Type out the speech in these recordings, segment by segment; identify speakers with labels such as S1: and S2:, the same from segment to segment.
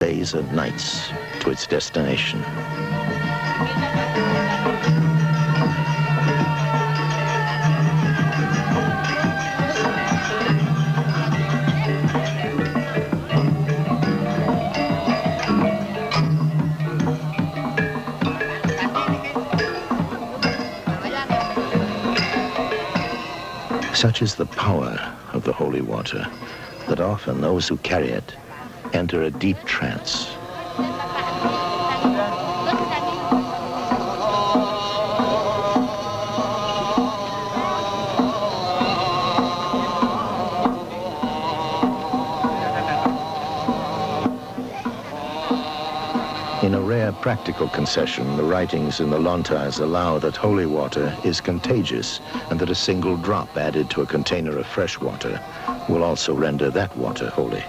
S1: days and nights to its destination. Such is the power of the holy water that often those who carry it enter a deep trance. In a rare practical concession, the writings in the lontas allow that holy water is contagious and that a single drop added to a container of fresh water will also render that water holy.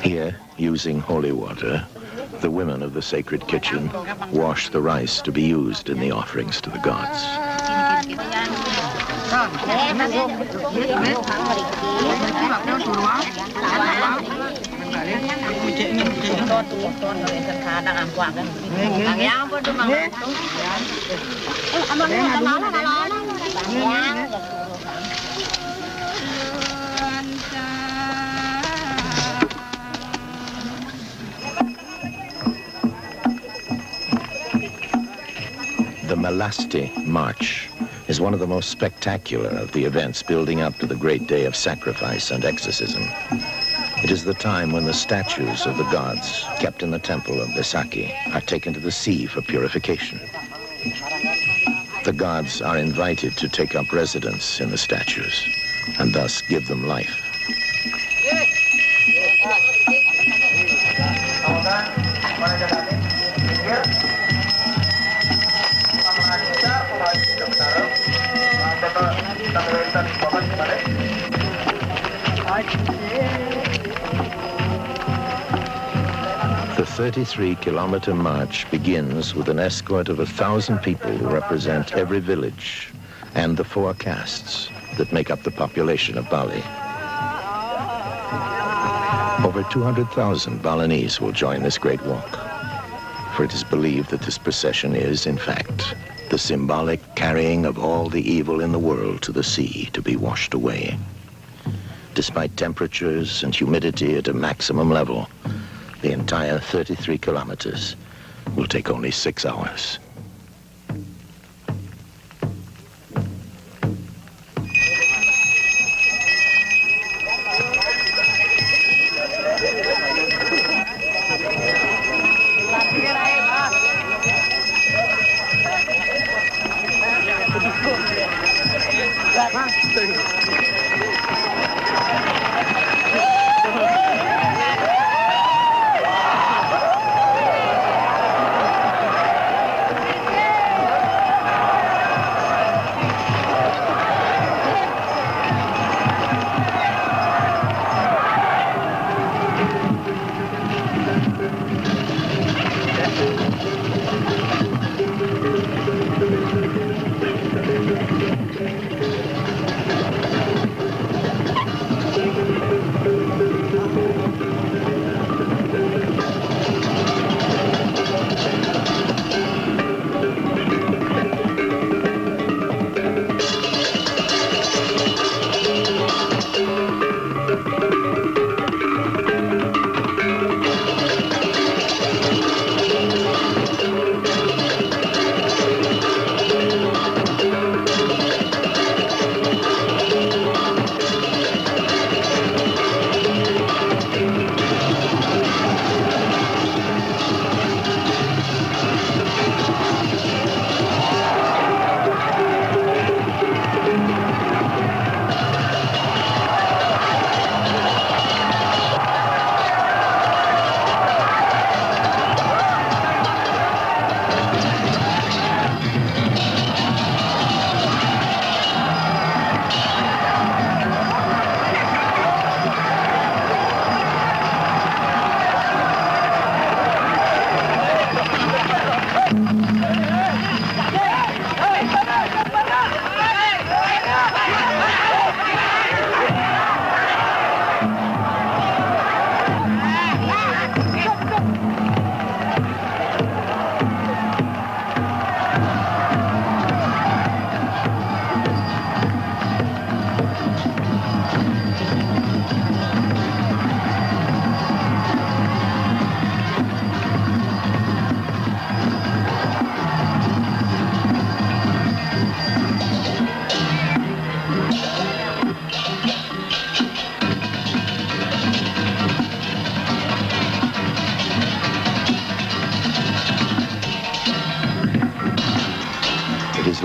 S1: Here, using holy water, the women of the sacred kitchen wash the rice to be used in the offerings to the gods. The Malasti March is one of the most spectacular of the events building up to the great day of sacrifice and exorcism. It is the time when the statues of the gods kept in the temple of Besaki are taken to the sea for purification. The gods are invited to take up residence in the statues and thus give them life. The 33-kilometer march begins with an escort of 1,000 people who represent every village and the 4 castes that make up the population of Bali. Over 200,000 Balinese will join this great walk, for it is believed that this procession is, in fact, the symbolic carrying of all the evil in the world to the sea to be washed away. Despite temperatures and humidity at a maximum level, the entire 33 kilometers will take only 6 hours.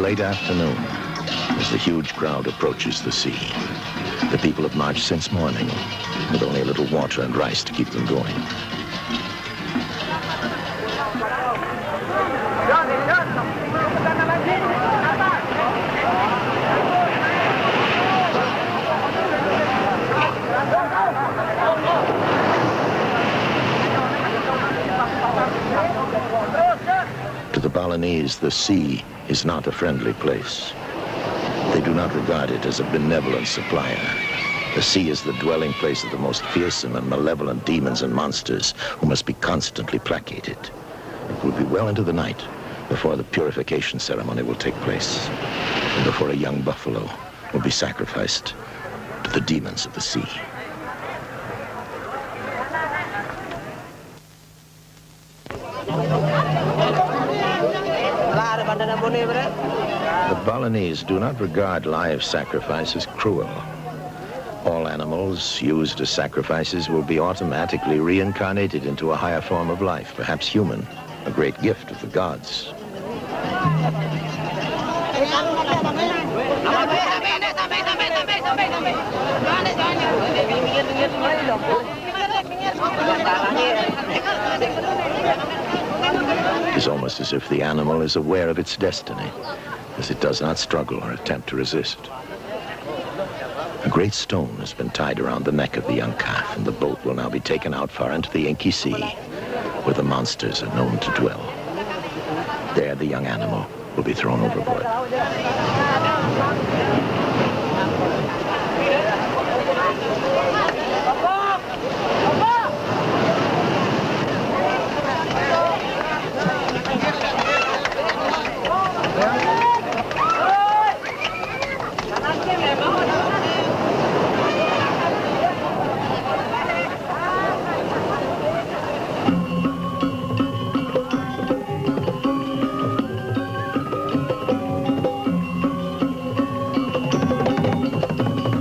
S1: late afternoon as the huge crowd approaches the sea. The people have marched since morning with only a little water and rice to keep them going. To the Balinese, the sea is not a friendly place. They do not regard it as a benevolent supplier. The sea is the dwelling place of the most fearsome and malevolent demons and monsters who must be constantly placated. It will be well into the night before the purification ceremony will take place, and before a young buffalo will be sacrificed to the demons of the sea. The Balinese do not regard live sacrifice as cruel. All animals used as sacrifices will be automatically reincarnated into a higher form of life, perhaps human, a great gift of the gods. It is almost as if the animal is aware of its destiny, as it does not struggle or attempt to resist. A great stone has been tied around the neck of the young calf, and the boat will now be taken out far into the inky sea, where the monsters are known to dwell. There, the young animal will be thrown overboard.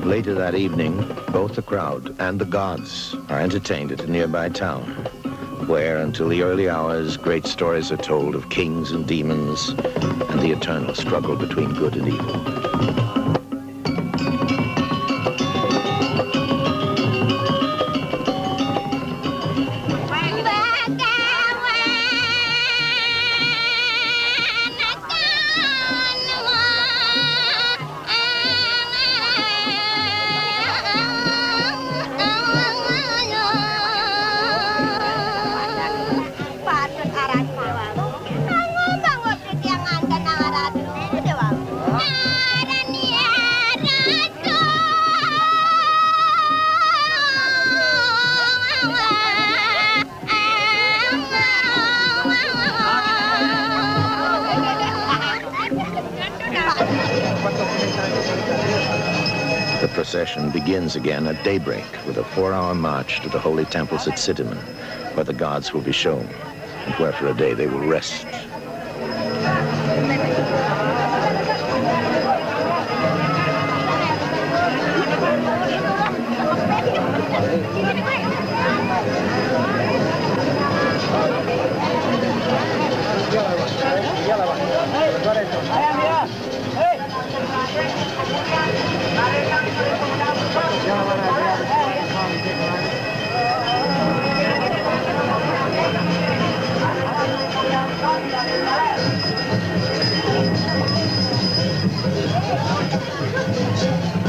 S1: Later that evening, both the crowd and the gods are entertained at a nearby town, where, until the early hours, great stories are told of kings and demons and the eternal struggle between good and evil. The procession begins again at daybreak with a 4-hour march to the holy temples at Sitiman, where the gods will be shown, and where for a day they will rest.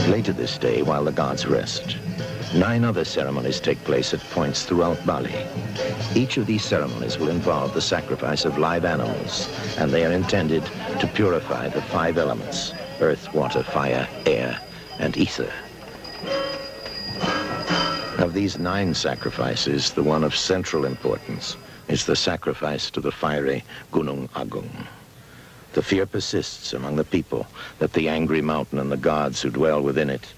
S1: Later this day, while the gods rest, 9 other ceremonies take place at points throughout Bali. Each of these ceremonies will involve the sacrifice of live animals, and they are intended to purify the 5 elements: earth, water, fire, air, and ether. Of these 9 sacrifices, the one of central importance is the sacrifice to the fiery Gunung Agung. The fear persists among the people that the angry mountain and the gods who dwell within it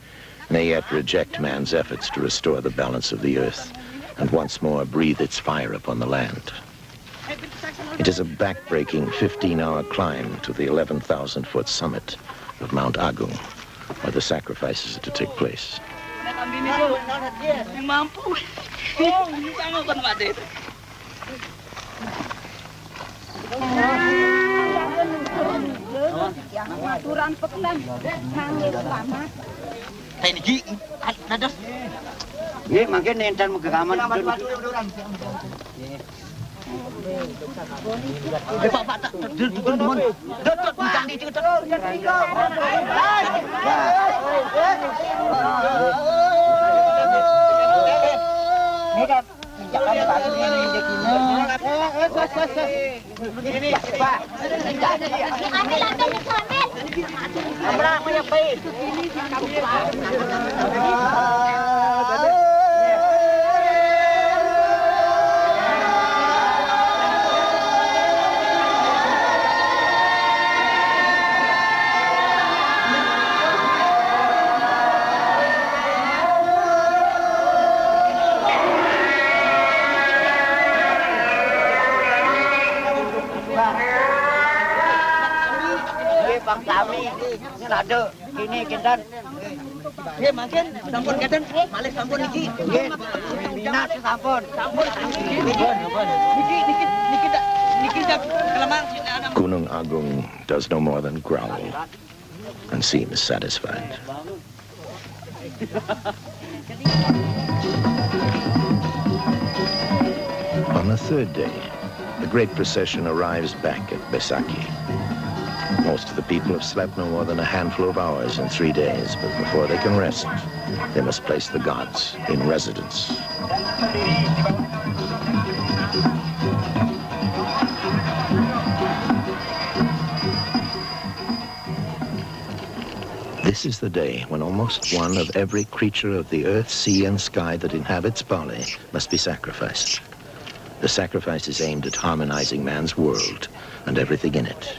S1: may yet reject man's efforts to restore the balance of the earth and once more breathe its fire upon the land. It is a back-breaking 15-hour climb to the 11,000-foot summit of Mount Agung, where the sacrifices are to take place.
S2: yang aturan pekelan nangis selamat.
S3: Tay niki nadas.
S4: Nggih, mangke nenten megeraman dulu.
S3: Pak tak duduk mon. Duduk bidang di situ.
S4: Bang kami ini ada ini kinten.
S3: Nggih, mangken sampun kaden malih sampun niki.
S4: Nggih, minat sampun.
S3: Niki dak kelamang anak.
S1: Gunung Agung does no more than growl and seems satisfied. On the third day, the great procession arrives back at Besaki. Most of the people have slept no more than a handful of hours in 3 days, but before they can rest, they must place the gods in residence. This is the day when almost one of every creature of the earth, sea, and sky that inhabits Bali must be sacrificed. The sacrifice is aimed at harmonizing man's world and everything in it.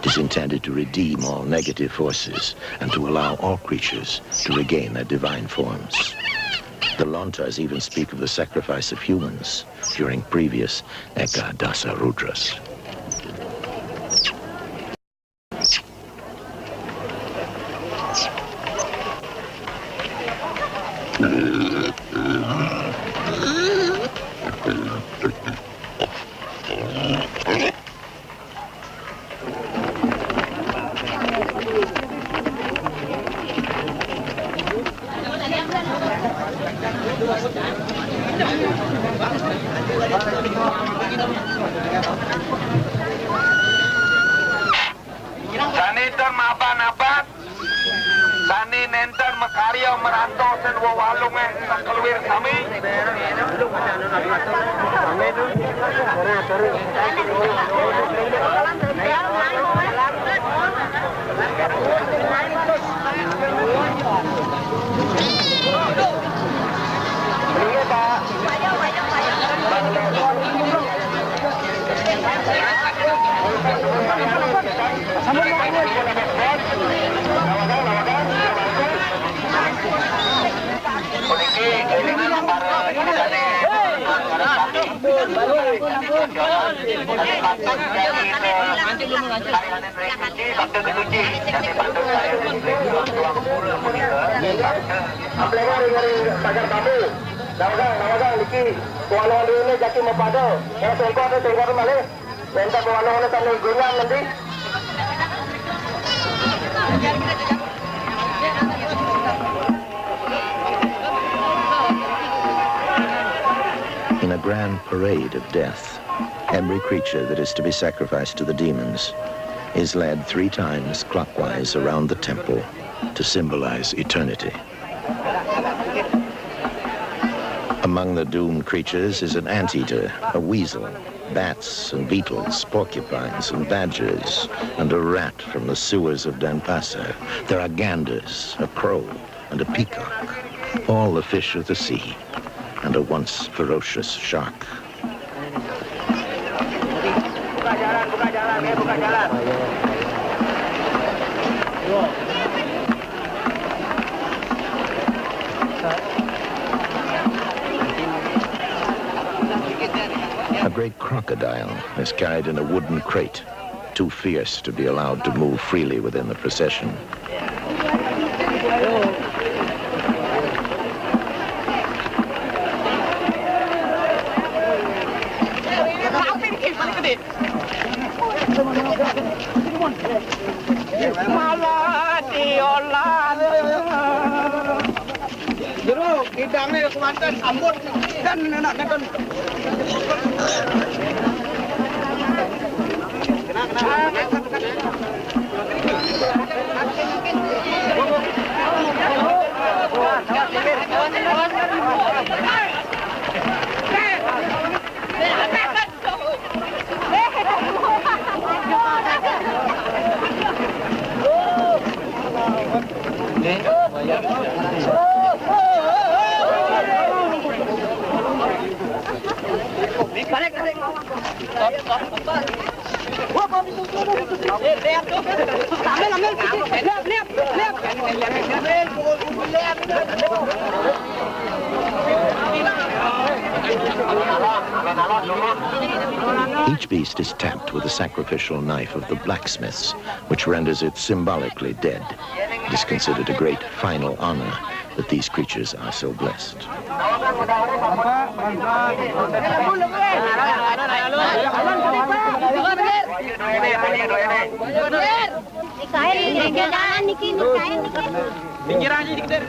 S1: It is intended to redeem all negative forces and to allow all creatures to regain their divine forms. The Lontas even speak of the sacrifice of humans during previous EKA DASA LUDRAs.
S5: Sanitan maban-aban, sani nenten makarya merantau sen wawalung keluar kami.
S1: In a grand parade of death, every creature that is to be sacrificed to the demons is led 3 times clockwise around the temple to symbolize eternity. Among the doomed creatures is an anteater, a weasel, bats and beetles, porcupines and badgers, and a rat from the sewers of Denpasar. There are ganders, a crow, and a peacock, all the fish of the sea, and a once ferocious shark. A great crocodile is carried in a wooden crate, too fierce to be allowed to move freely within the procession.
S4: Malah diolah.
S3: Dulu hidangnya kemantan sambut dan enak dan.
S4: Balik.
S1: Each beast is tapped with the sacrificial knife of the blacksmiths, which renders it symbolically dead. It is considered a great final honor that these creatures are so blessed.
S3: Pikirannya dikit.